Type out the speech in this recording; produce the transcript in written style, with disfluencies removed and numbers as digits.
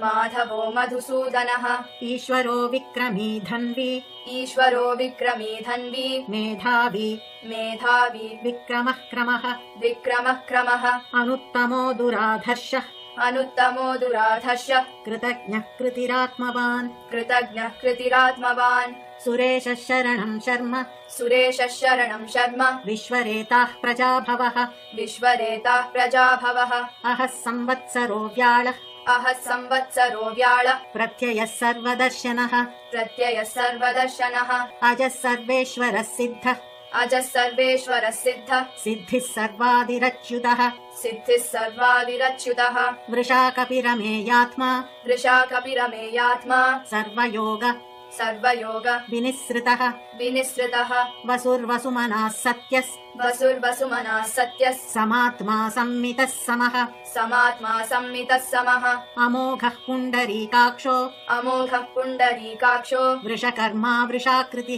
माधवो मधुसूदनः ईश्वरो विक्रमी धन्वी ईश्वरो विक्रमी धन्वी मेधावी मेधावी विक्रमः क्रमः विक्रमः क्रमः अनुत्तमो दुराधर्षः अनुत्तमो दुराधर्षः कृतज्ञः कृतिरात्मवान् कृतज्ञः कृतिरात्मवान् सुरेशः शरणं शर्म सुरेशः शरणं शर्म विश्वरेताः प्रजाभवः विश्वरेताः प्रजाभवः अहः संवत्सरो व्याळः अहः संवत्सरो व्याळः प्रत्ययः सर्वदर्शनः प्रत्ययः सर्वदर्शनः अजः सर्वेश्वरः सिद्धः अजः सर्वेश्वरः सिद्धः सिद्धिः सर्वादिरच्युतः सिद्धिः सर्वादिरच्युतः वृषा कपिरमेयात्मा वृषा कपिरमेयात्मा सर्वयोग विनिसृतः विनिसृतः वसुर्वसुमनः सत्यः वसुर्वसुमनः सत्यः समात्मा संमितः समः समात्मा संमितः समः अमोघः पुण्डरीकाक्षो अमोघः पुण्डरीकाक्षो वृषकर्मा वृषाकृतिः